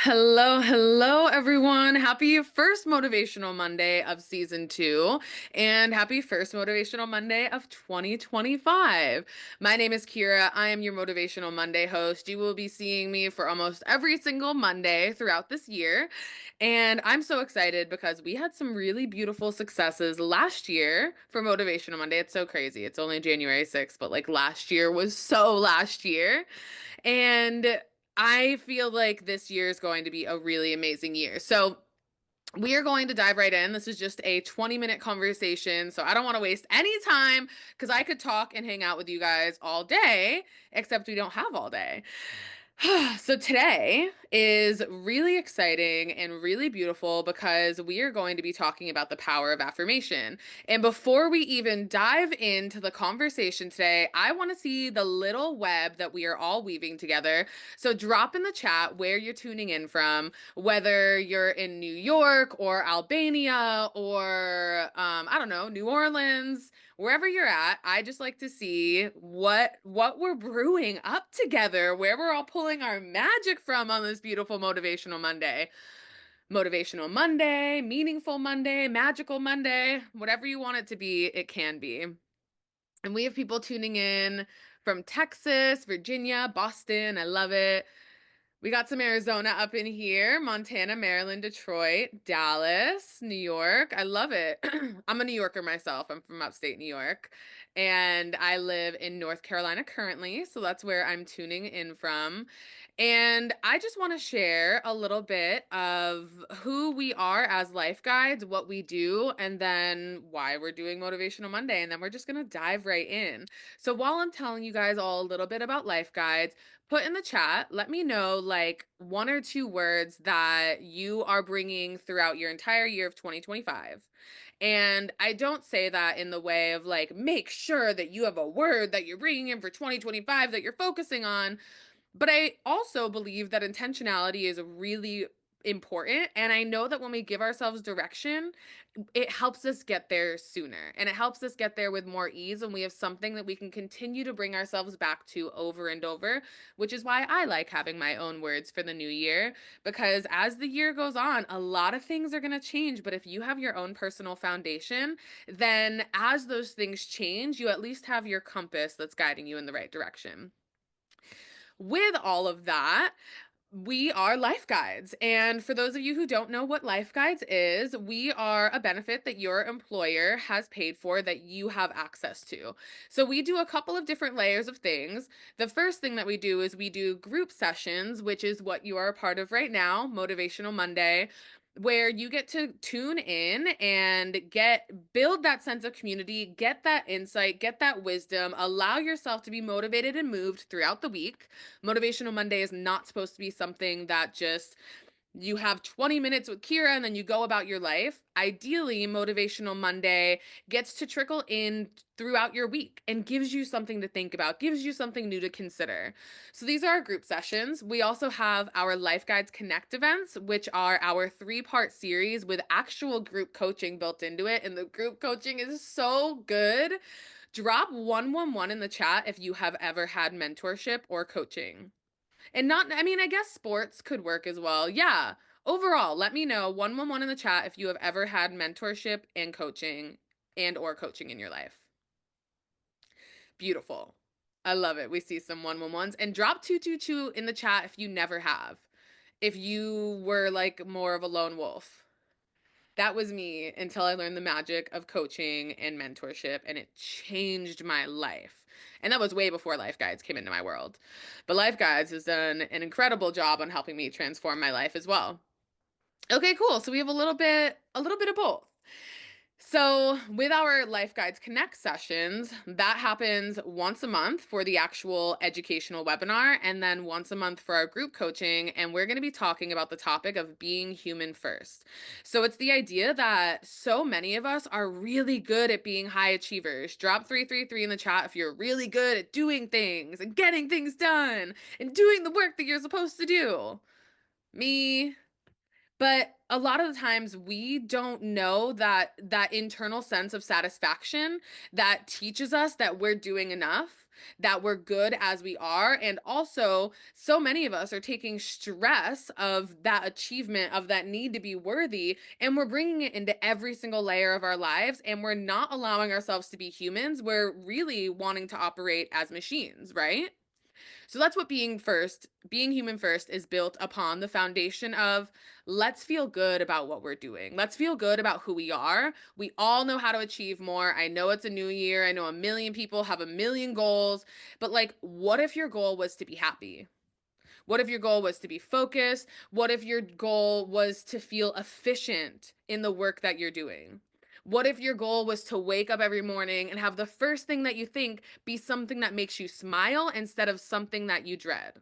Hello, everyone. Happy first Motivational Monday of season two, and happy first Motivational Monday of 2025. My name is Kira. I am your Motivational Monday host. You will be seeing me for almost every single Monday throughout this year. And I'm so excited because we had some really beautiful successes last year for Motivational Monday. It's so crazy. It's only January 6th, but like last year was so last year. And I feel like this year is going to be a really amazing year. So, we are going to dive right in. This is just a 20-minute conversation. So, I don't want to waste any time because I could talk and hang out with you guys all day, except we don't have all day. So today is really exciting and really beautiful because we are going to be talking about the power of affirmation. And before we even dive into the conversation today, I want to see the little web that we are all weaving together. So drop in the chat where you're tuning in from, whether you're in New York or Albania or I don't know, New Orleans, wherever you're at. I just like to see what we're brewing up together, where we're all pulling our magic from on this beautiful motivational Monday. Motivational Monday, meaningful Monday, magical Monday, whatever you want it to be, it can be. And we have people tuning in from Texas, Virginia, Boston. I love it. We got some Arizona up in here, Montana, Maryland, Detroit, Dallas, New York. I love it. I'm a New Yorker myself. I'm from upstate New York, and I live in North Carolina currently, so that's where I'm tuning in from. And I just want to share a little bit of who we are as life guides, what we do, and then why we're doing Motivational Monday. And then we're just going to dive right in. So while I'm telling you guys all a little bit about life guides, put in the chat, let me know like one or two words that you are bringing throughout your entire year of 2025. And I don't say that in the way of like, make sure that you have a word that you're bringing in for 2025 that you're focusing on. But I also believe that intentionality is really important. And I know that when we give ourselves direction, it helps us get there sooner and it helps us get there with more ease. And we have something that we can continue to bring ourselves back to over and over, which is why I like having my own words for the new year. Because as the year goes on, a lot of things are going to change. But if you have your own personal foundation, then as those things change, you at least have your compass that's guiding you in the right direction. With all of that, we are Life Guides. And for those of you who don't know what Life Guides is, we are a benefit that your employer has paid for that you have access to. So we do a couple of different layers of things. The first thing that we do is we do group sessions, which is what you are a part of right now, Motivational Monday, where you get to tune in and build that sense of community, get that insight, get that wisdom, allow yourself to be motivated and moved throughout the week. Motivational Monday is not supposed to be something that just you have 20 minutes with Kira and then you go about your life. Ideally, Motivational Monday gets to trickle in throughout your week and gives you something to think about, gives you something new to consider. So these are our group sessions. We also have our Life Guides Connect events, which are our three-part series with actual group coaching built into it. And the group coaching is so good. Drop 111 in the chat if you have ever had mentorship or coaching. And not, I mean, I guess sports could work as well. Yeah. Overall, let me know 111 in the chat if you have ever had mentorship and or coaching in your life. Beautiful. I love it. We see some 111s and drop 222 in the chat if you never have. If you were like more of a lone wolf. That was me until I learned the magic of coaching and mentorship, and it changed my life. And that was way before Life Guides came into my world. But Life Guides has done an incredible job on helping me transform my life as well. Okay, cool. So we have a little bit of both. So, with our Life Guides Connect sessions, that happens once a month for the actual educational webinar, and then once a month for our group coaching. And we're going to be talking about the topic of being human first. So, it's the idea that so many of us are really good at being high achievers. Drop 333 in the chat if you're really good at doing things and getting things done and doing the work that you're supposed to do. Me, But a lot of the times we don't know that internal sense of satisfaction that teaches us that we're doing enough, that we're good as we are. And also, so many of us are taking stress of that achievement, of that need to be worthy, and we're bringing it into every single layer of our lives. And we're not allowing ourselves to be humans. We're really wanting to operate as machines, right? So that's what being human first is built upon the foundation of let's feel good about what we're doing. Let's feel good about who we are. We all know how to achieve more. I know it's a new year. I know a million people have a million goals, but like, what if your goal was to be happy? What if your goal was to be focused? What if your goal was to feel efficient in the work that you're doing? What if your goal was to wake up every morning and have the first thing that you think be something that makes you smile instead of something that you dread?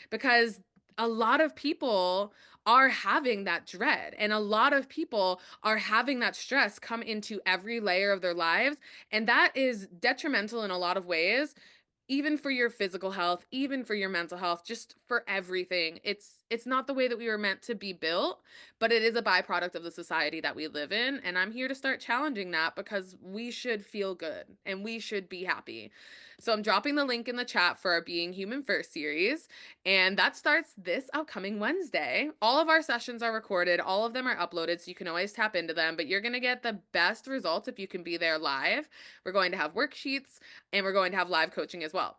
Because a lot of people are having that dread, and a lot of people are having that stress come into every layer of their lives. And that is detrimental in a lot of ways, even for your physical health, even for your mental health, just for everything. It's not the way that we were meant to be built, but it is a byproduct of the society that we live in, and I'm here to start challenging that because we should feel good and we should be happy. So I'm dropping the link in the chat for our Being Human First series, and that starts this upcoming Wednesday. All of our sessions are recorded, all of them are uploaded, so you can always tap into them, but you're going to get the best results if you can be there live. We're going to have worksheets, and we're going to have live coaching as well.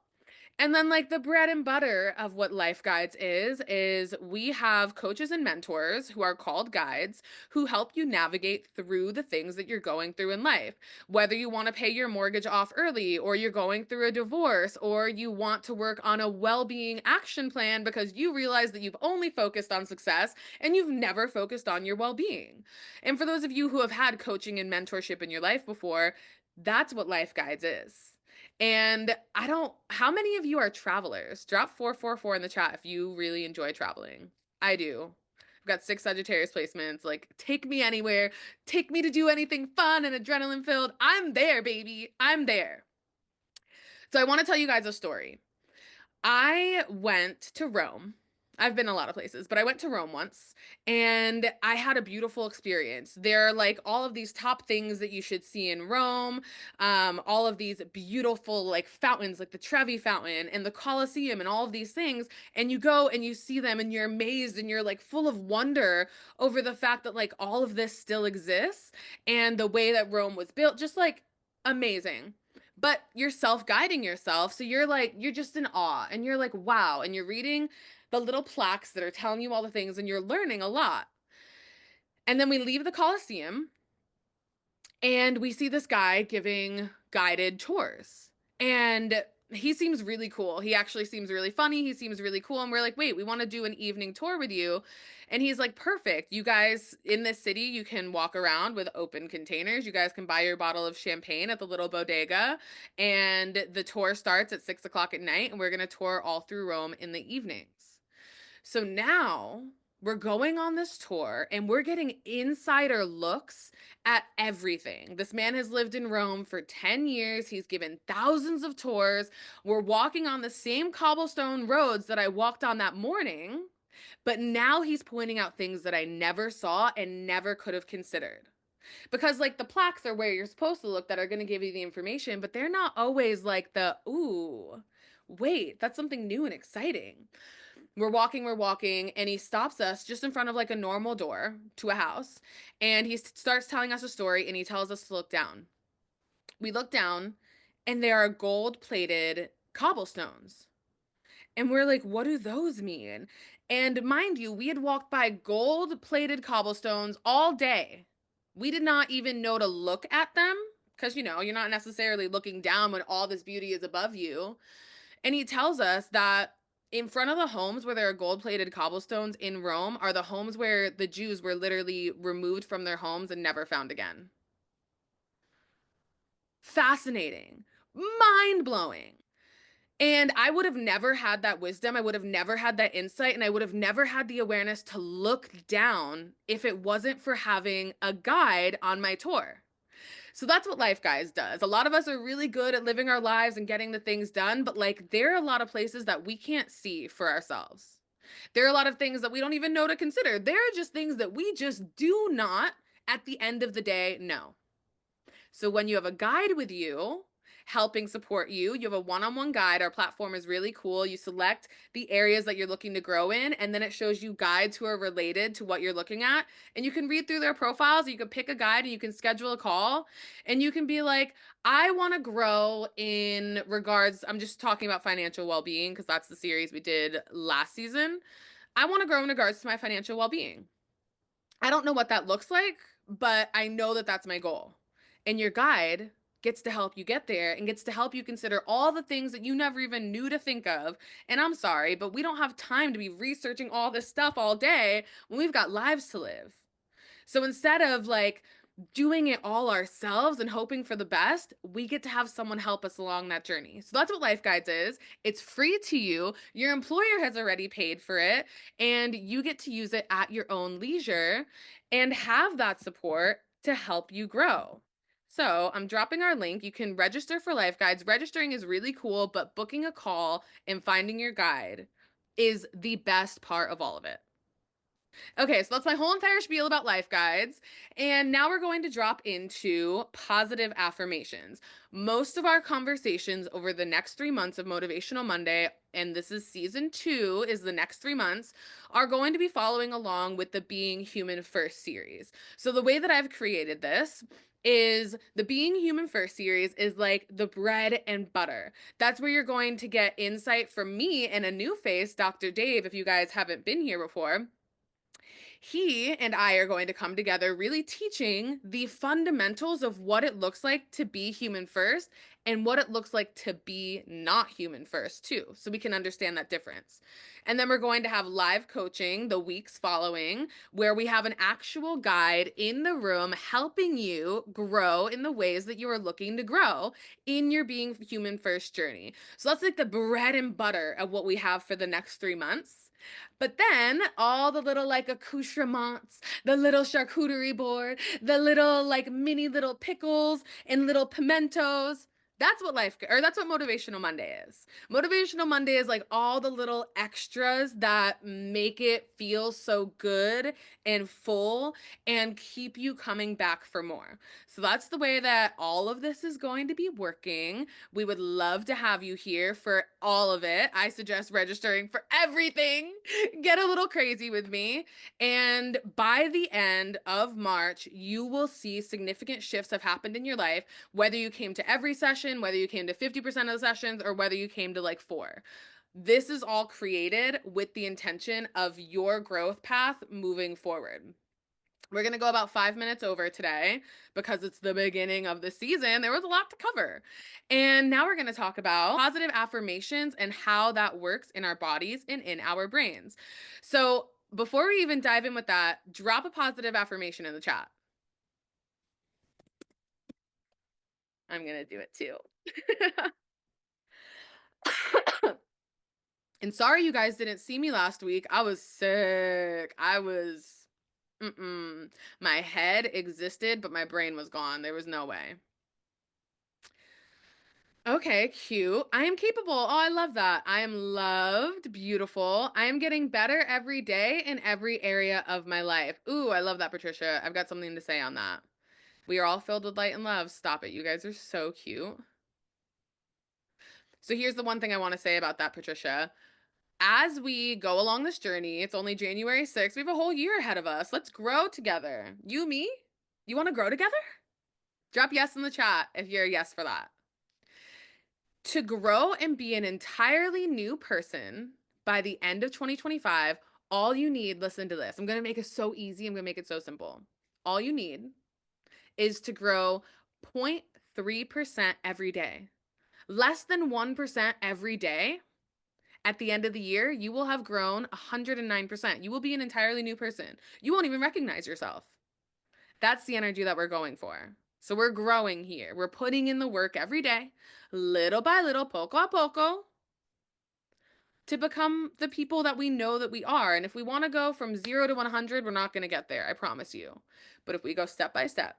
And then, like, the bread and butter of what LifeGuides is we have coaches and mentors who are called guides who help you navigate through the things that you're going through in life. Whether you want to pay your mortgage off early, or you're going through a divorce, or you want to work on a well-being action plan because you realize that you've only focused on success and you've never focused on your well-being. And for those of you who have had coaching and mentorship in your life before, that's what LifeGuides is. And how many of you are travelers? Drop 444 in the chat if you really enjoy traveling. I do. I've got 6 Sagittarius placements. Like, take me anywhere. Take me to do anything fun and adrenaline filled. I'm there, baby. I'm there. So I want to tell you guys a story. I went to Rome. I've been a lot of places, but I went to Rome once and I had a beautiful experience. There are like all of these top things that you should see in Rome, all of these beautiful like fountains, like the Trevi Fountain and the Colosseum and all of these things. And you go and you see them and you're amazed and you're like full of wonder over the fact that like all of this still exists and the way that Rome was built, just like amazing. But you're self-guiding yourself. So you're just in awe and you're like, wow. And you're reading the little plaques that are telling you all the things and you're learning a lot. And then we leave the Colosseum and we see this guy giving guided tours. And he seems really cool. He actually seems really funny. He seems really cool. And we're like, wait, we want to do an evening tour with you. And he's like, perfect. You guys in this city, you can walk around with open containers. You guys can buy your bottle of champagne at the little bodega. And the tour starts at 6 o'clock at night. And we're going to tour all through Rome in the evenings. So now we're going on this tour and we're getting insider looks at everything. This man has lived in Rome for 10 years. He's given thousands of tours. We're walking on the same cobblestone roads that I walked on that morning, but now he's pointing out things that I never saw and never could have considered. Because like the plaques are where you're supposed to look that are going to give you the information, but they're not always like ooh, wait, that's something new and exciting. We're walking, and he stops us just in front of like a normal door to a house. And he starts telling us a story and he tells us to look down. We look down and there are gold plated cobblestones. And we're like, what do those mean? And mind you, we had walked by gold plated cobblestones all day. We did not even know to look at them because, you're not necessarily looking down when all this beauty is above you. And he tells us that in front of the homes where there are gold-plated cobblestones in Rome are the homes where the Jews were literally removed from their homes and never found again. Fascinating. Mind-blowing. And I would have never had that wisdom. I would have never had that insight. And I would have never had the awareness to look down if it wasn't for having a guide on my tour. So that's what LifeGuides does. A lot of us are really good at living our lives and getting the things done, but like there are a lot of places that we can't see for ourselves. There are a lot of things that we don't even know to consider. There are just things that we just do not, at the end of the day, know. So when you have a guide with you, helping support you, you have a one-on-one guide. Our platform is really cool. You select the areas that you're looking to grow in, and then it shows you guides who are related to what you're looking at. And you can read through their profiles. You can pick a guide and you can schedule a call. And you can be like, I want to grow in regards, I'm just talking about financial well-being because that's the series we did last season. I want to grow in regards to my financial well-being. I don't know what that looks like, but I know that that's my goal. And your guide gets to help you get there and gets to help you consider all the things that you never even knew to think of. And I'm sorry, but we don't have time to be researching all this stuff all day when we've got lives to live. So instead of like doing it all ourselves and hoping for the best, we get to have someone help us along that journey. So that's what LifeGuides is. It's free to you. Your employer has already paid for it, and you get to use it at your own leisure and have that support to help you grow. So I'm dropping our link. You can register for LifeGuides. Registering is really cool, but booking a call and finding your guide is the best part of all of it. Okay, so that's my whole entire spiel about LifeGuides. And now we're going to drop into positive affirmations. Most of our conversations over the next 3 months of Motivational Monday, and this is season 2, is the next 3 months, are going to be following along with the Being Human First series. So the way that I've created this is the Being Human First series is like the bread and butter. That's where you're going to get insight from me and a new face, Dr. Dave, if you guys haven't been here before. He and I are going to come together really teaching the fundamentals of what it looks like to be human first and what it looks like to be not human first, too, so we can understand that difference. And then we're going to have live coaching the weeks following, where we have an actual guide in the room helping you grow in the ways that you are looking to grow in your being human first journey. So that's like the bread and butter of what we have for the next 3 months. But then all the little like accoutrements, the little charcuterie board, the little like mini little pickles and little pimentos. That's what Motivational Monday is. Motivational Monday is like all the little extras that make it feel so good and full and keep you coming back for more. So that's the way that all of this is going to be working. We would love to have you here for all of it. I suggest registering for everything. Get a little crazy with me. And by the end of March, you will see significant shifts have happened in your life, whether you came to every session, whether you came to 50% of the sessions, or whether you came to like 4. This is all created with the intention of your growth path moving forward. We're going to go about 5 minutes over today because it's the beginning of the season. There was a lot to cover. And now we're going to talk about positive affirmations and how that works in our bodies and in our brains. So before we even dive in with that, drop a positive affirmation in the chat. I'm going to do it too. And sorry you guys didn't see me last week. I was sick. My head existed, but my brain was gone. There was no way. Okay, cute. I am capable. Oh, I love that. I am loved. Beautiful. I am getting better every day in every area of my life. Ooh, I love that, Patricia. I've got something to say on that. We are all filled with light and love. Stop it. You guys are so cute. So here's the one thing I want to say about that, Patricia. As we go along this journey, it's only January 6th. We have a whole year ahead of us. Let's grow together. You, me? You want to grow together? Drop yes in the chat if you're a yes for that. To grow and be an entirely new person by the end of 2025, all you need, listen to this. I'm going to make it so easy. I'm going to make it so simple. All you need is to grow 0.3% every day. Less than 1% every day. At the end of the year, you will have grown 109%. You will be an entirely new person. You won't even recognize yourself. That's the energy that we're going for. So we're growing here. We're putting in the work every day, little by little, poco a poco, to become the people that we know that we are. And if we want to go from 0 to 100, we're not going to get there, I promise you. But if we go step by step,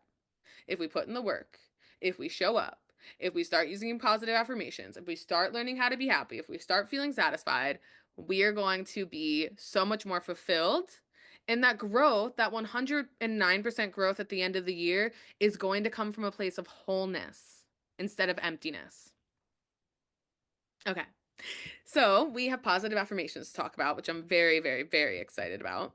if we put in the work, if we show up, if we start using positive affirmations, if we start learning how to be happy, if we start feeling satisfied, we are going to be so much more fulfilled. And that growth, that 109% growth at the end of the year, is going to come from a place of wholeness instead of emptiness. Okay. So we have positive affirmations to talk about, which I'm very, very, very excited about.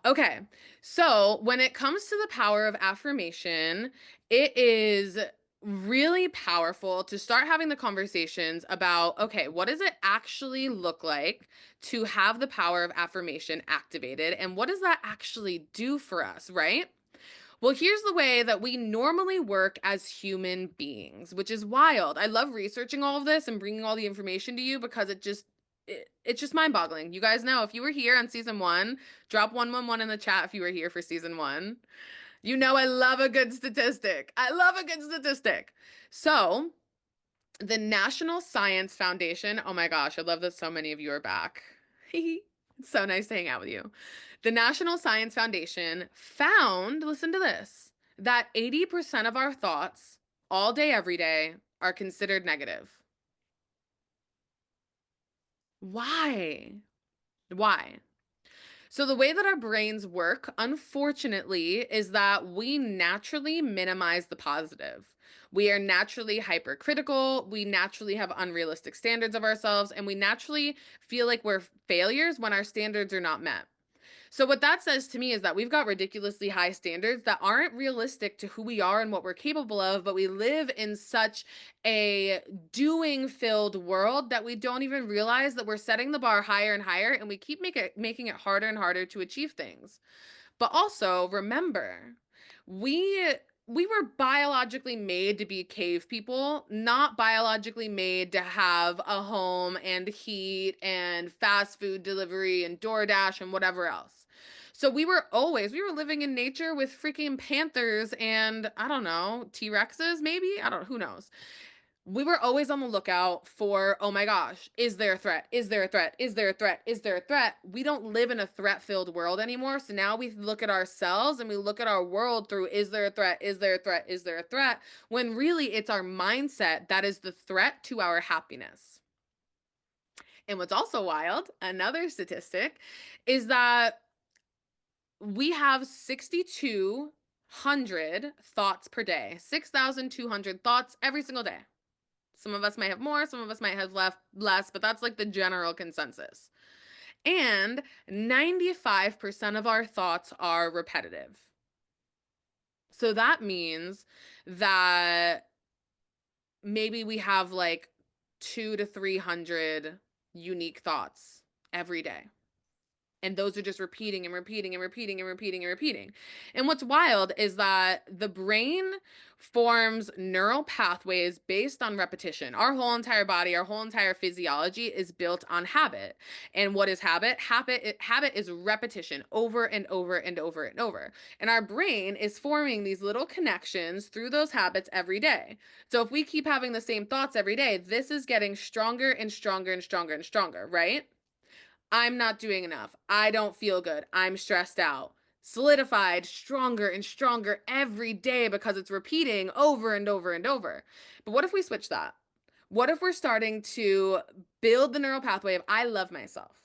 Okay. So when it comes to the power of affirmation, it is really powerful to start having the conversations about, okay, what does it actually look like to have the power of affirmation activated? And what does that actually do for us, right? Well, here's the way that we normally work as human beings, which is wild. I love researching all of this and bringing all the information to you because it's just mind-boggling. You guys know if you were here on season 1, drop 111 in the chat if you were here for season 1. You know I love a good statistic. I love a good statistic. So, the National Science Foundation, oh my gosh, I love that so many of you are back. It's so nice to hang out with you. The National Science Foundation found, listen to this, that 80% of our thoughts all day, every day are considered negative. Why? Why? So, the way that our brains work, unfortunately, is that we naturally minimize the positive. We are naturally hypercritical. We naturally have unrealistic standards of ourselves, and we naturally feel like we're failures when our standards are not met. So, what that says to me is that we've got ridiculously high standards that aren't realistic to who we are and what we're capable of, but we live in such a doing filled world that we don't even realize that we're setting the bar higher and higher, and we keep making it harder and harder to achieve things. But also remember, we we were biologically made to be cave people, not biologically made to have a home and heat and fast food delivery and DoorDash and whatever else. So we were living in nature with freaking panthers and I don't know, T-Rexes maybe? I don't who knows. We were always on the lookout for, oh my gosh, is there a threat? Is there a threat? Is there a threat? Is there a threat? We don't live in a threat filled world anymore. So now we look at ourselves and we look at our world through, is there a threat? Is there a threat? Is there a threat? When really it's our mindset that is the threat to our happiness. And what's also wild, another statistic, is that we have 6,200 thoughts per day, 6,200 thoughts every single day. Some of us might have more, some of us might have less, but that's like the general consensus. And 95% of our thoughts are repetitive. So that means that maybe we have like 2 to 300 unique thoughts every day. And those are just repeating and repeating and repeating and repeating and repeating. And what's wild is that the brain forms neural pathways based on repetition. Our whole entire body, our whole entire physiology is built on habit. And what is habit? Habit is repetition over and over and over and over. And our brain is forming these little connections through those habits every day. So if we keep having the same thoughts every day, this is getting stronger and stronger and stronger and stronger, right? I'm not doing enough. I don't feel good. I'm stressed out. Solidified stronger and stronger every day because it's repeating over and over and over. But what if we switch that? What if we're starting to build the neural pathway of I love myself?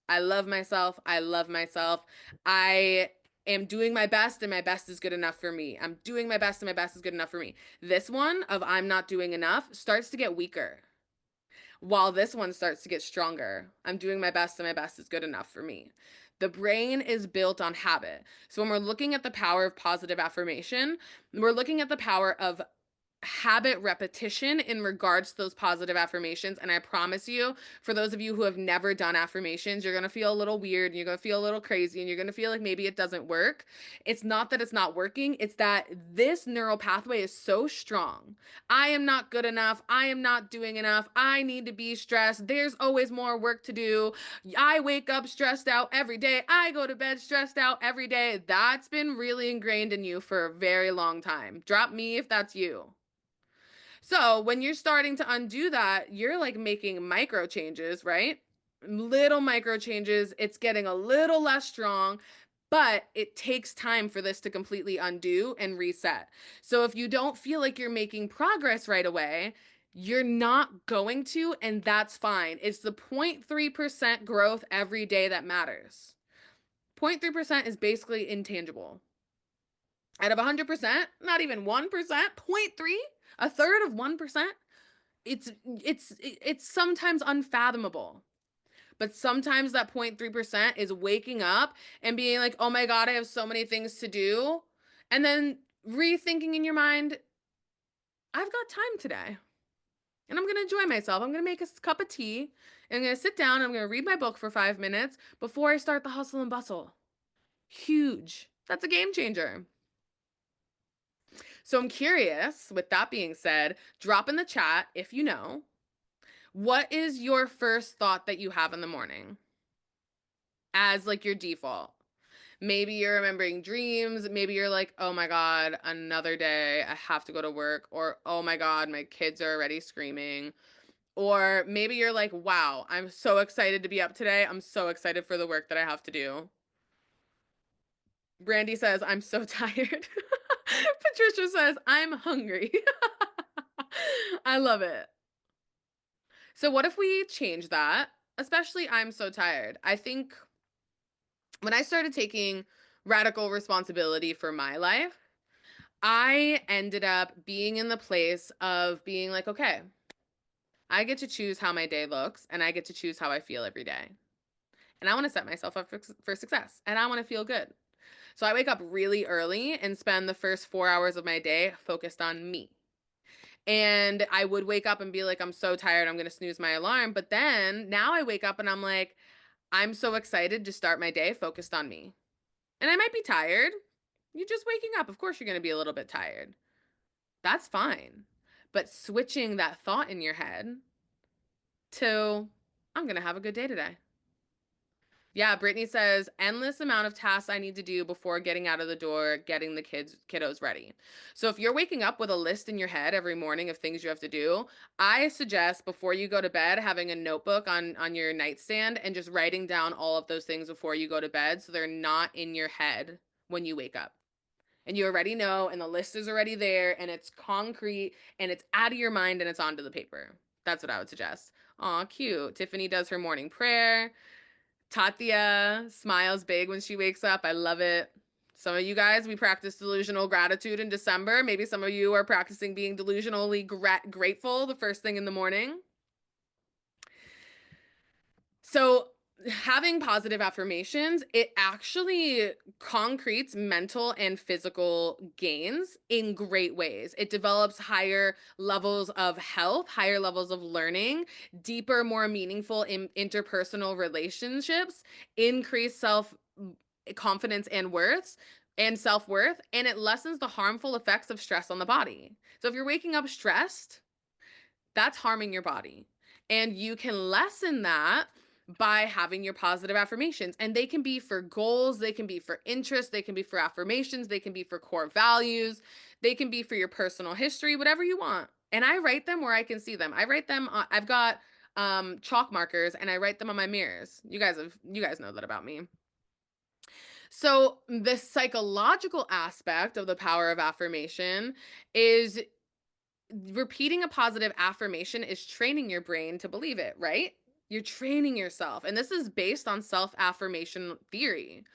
I love myself. I love myself. I am doing my best and my best is good enough for me. I'm doing my best and my best is good enough for me. This one of I'm not doing enough starts to get weaker while this one starts to get stronger. I'm doing my best and my best is good enough for me. The brain is built on habit. So when we're looking at the power of positive affirmation, we're looking at the power of habit repetition in regards to those positive affirmations. And I promise you, for those of you who have never done affirmations, you're going to feel a little weird and you're going to feel a little crazy and you're going to feel like maybe it doesn't work. It's not that it's not working. It's that this neural pathway is so strong. I am not good enough. I am not doing enough. I need to be stressed. There's always more work to do. I wake up stressed out every day. I go to bed stressed out every day. That's been really ingrained in you for a very long time. Drop me if that's you. So when you're starting to undo that, you're like making micro changes, right? Little micro changes. It's getting a little less strong, but it takes time for this to completely undo and reset. So if you don't feel like you're making progress right away, You're not going to, and that's fine. It's the 0.3% growth every day that matters. 0.3% is basically intangible. Out of 100%, not even 1%, 0.3, a third of 1%, it's sometimes unfathomable. But sometimes that 0.3% is waking up and being like, "Oh my god, I have so many things to do." And then rethinking in your mind, "I've got time today. And I'm going to enjoy myself. I'm going to make a cup of tea. And I'm going to sit down and I'm going to read my book for 5 minutes before I start the hustle and bustle." Huge. That's a game changer. So I'm curious, with that being said, drop in the chat if you know, what is your first thought that you have in the morning as like your default? Maybe you're remembering dreams. Maybe you're like, "Oh my God, another day. I have to go to work." Or, "Oh my God, my kids are already screaming." Or maybe you're like, "Wow, I'm so excited to be up today. I'm so excited for the work that I have to do." Brandy says, "I'm so tired." Patricia says, "I'm hungry." I love it. So what if we change that? Especially "I'm so tired." I think when I started taking radical responsibility for my life, I ended up being in the place of being like, "Okay, I get to choose how my day looks and I get to choose how I feel every day. And I want to set myself up for success and I want to feel good." So I wake up really early and spend the first 4 hours of my day focused on me. And I would wake up and be like, "I'm so tired, I'm going to snooze my alarm." But then now I wake up and I'm like, "I'm so excited to start my day focused on me." And I might be tired. You're just waking up. Of course, you're going to be a little bit tired. That's fine. But switching that thought in your head to, "I'm going to have a good day today." Yeah, Brittany says, "Endless amount of tasks I need to do before getting out of the door, getting the kiddos ready." So if you're waking up with a list in your head every morning of things you have to do, I suggest before you go to bed having a notebook on your nightstand and just writing down all of those things before you go to bed so they're not in your head when you wake up. And you already know, and the list is already there, and it's concrete, and it's out of your mind, and it's onto the paper. That's what I would suggest. Aw, cute. Tiffany does her morning prayer. Tatia smiles big when she wakes up. I love it. Some of you guys, we practice delusional gratitude in December. Maybe some of you are practicing being delusionally grateful the first thing in the morning. So, having positive affirmations, it actually concretes mental and physical gains in great ways. It develops higher levels of health, higher levels of learning, deeper, more meaningful interpersonal relationships, increased self confidence and self-worth, and it lessens the harmful effects of stress on the body. So if you're waking up stressed, that's harming your body. And you can lessen that by having your positive affirmations. And they can be for goals, they can be for interests, they can be for affirmations, they can be for core values, they can be for your personal history, whatever you want. And I write them where I can see them. I write them I've got chalk markers and I write them on my mirrors. You guys know that about me. So, the psychological aspect of the power of affirmation is repeating a positive affirmation is training your brain to believe it, right? You're training yourself. And this is based on self affirmation theory.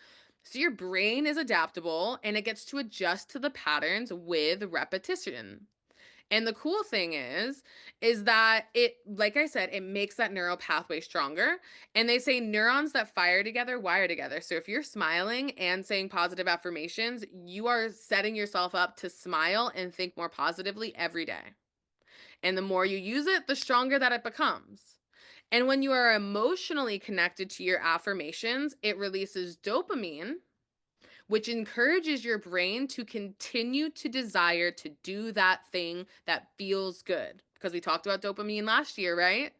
So your brain is adaptable and it gets to adjust to the patterns with repetition. And the cool thing is that it, like I said, it makes that neural pathway stronger. And they say neurons that fire together wire together. So if you're smiling and saying positive affirmations, you are setting yourself up to smile and think more positively every day. And the more you use it, the stronger that it becomes. And when you are emotionally connected to your affirmations, it releases dopamine, which encourages your brain to continue to desire to do that thing that feels good. Because we talked about dopamine last year, right?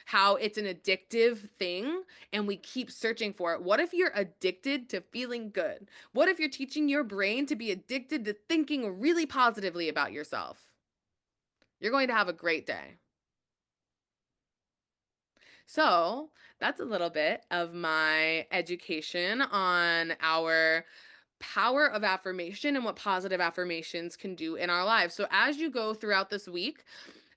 How it's an addictive thing and we keep searching for it. What if you're addicted to feeling good? What if you're teaching your brain to be addicted to thinking really positively about yourself? You're going to have a great day. So, that's a little bit of my education on our power of affirmation and what positive affirmations can do in our lives. So, as you go throughout this week,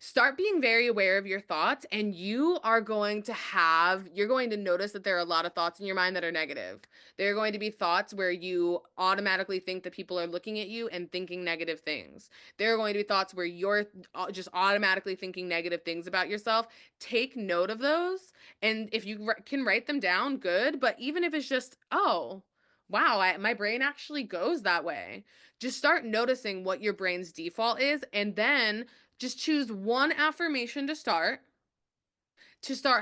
Start being very aware of your thoughts, and you're going to notice that there are a lot of thoughts in your mind that are negative. There are going to be thoughts where you automatically think that people are looking at you and thinking negative things. There are going to be thoughts where you're just automatically thinking negative things about yourself. Take note of those, and if you can write them down, good. But even if it's just, oh, wow, my brain actually goes that way. Just start noticing what your brain's default is, and then just choose one affirmation to start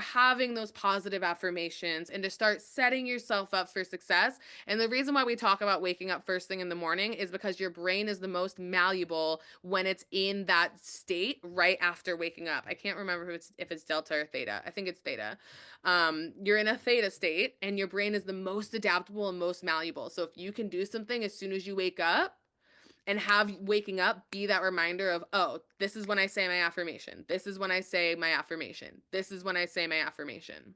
having those positive affirmations and to start setting yourself up for success. And the reason why we talk about waking up first thing in the morning is because your brain is the most malleable when it's in that state right after waking up. I can't remember if it's delta or theta. I think it's theta. You're in a theta state and your brain is the most adaptable and most malleable. So if you can do something as soon as you wake up, and have waking up be that reminder of, oh, this is when I say my affirmation. This is when I say my affirmation. This is when I say my affirmation.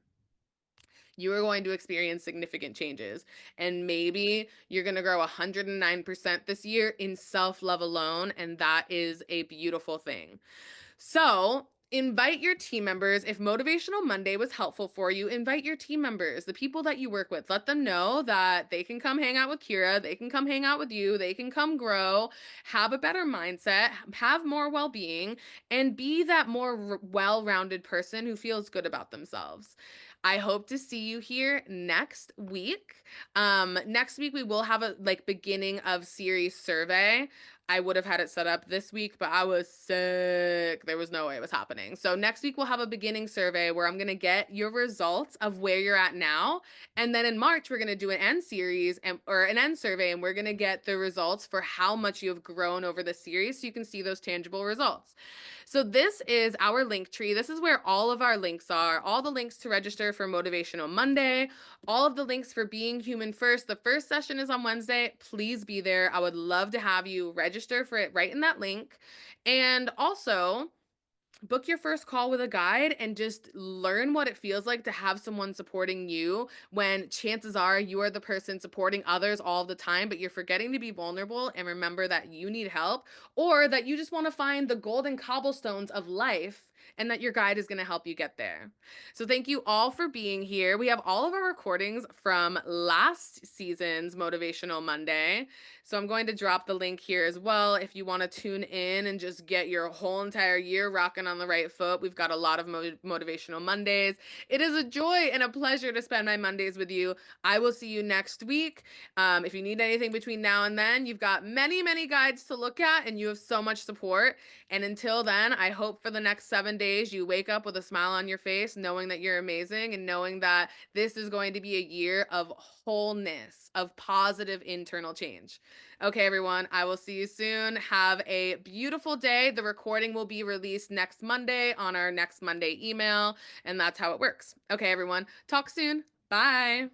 You are going to experience significant changes. And maybe you're going to grow 109% this year in self love alone. And that is a beautiful thing. So, invite your team members. If Motivational Monday was helpful for you, invite your team members, the people that you work with. Let them know that they can come hang out with Kira, they can come hang out with you, they can come grow, have a better mindset, have more well being, and be that more well rounded person who feels good about themselves. I hope to see you here next week. Next week we will have a beginning of series survey. I would have had it set up this week, but I was sick. There was no way it was happening. So next week we'll have a beginning survey where I'm going to get your results of where you're at now. And then in March, we're going to do an end series or an end survey, and we're going to get the results for how much you have grown over the series so you can see those tangible results. So this is our link tree. This is where all of our links are, all the links to register for Motivational Monday, all of the links for Being Human First. The first session is on Wednesday. Please be there. I would love to have you register for it right in that link. And also, book your first call with a guide and just learn what it feels like to have someone supporting you when chances are you are the person supporting others all the time, but you're forgetting to be vulnerable and remember that you need help, or that you just want to find the golden cobblestones of life and that your guide is going to help you get there. So thank you all for being here. We have all of our recordings from last season's Motivational Monday. So I'm going to drop the link here as well if you want to tune in and just get your whole entire year rocking on the right foot. We've got a lot of Motivational Mondays. It is a joy and a pleasure to spend my Mondays with you. I will see you next week. If you need anything between now and then, you've got many, many guides to look at and you have so much support. And until then, I hope for the next 7 days you wake up with a smile on your face, knowing that you're amazing and knowing that this is going to be a year of wholeness, of positive internal change. Okay, everyone, I will see you soon. Have a beautiful day. The recording will be released next Monday on our next Monday email, and that's how it works. Okay, everyone, talk soon. Bye.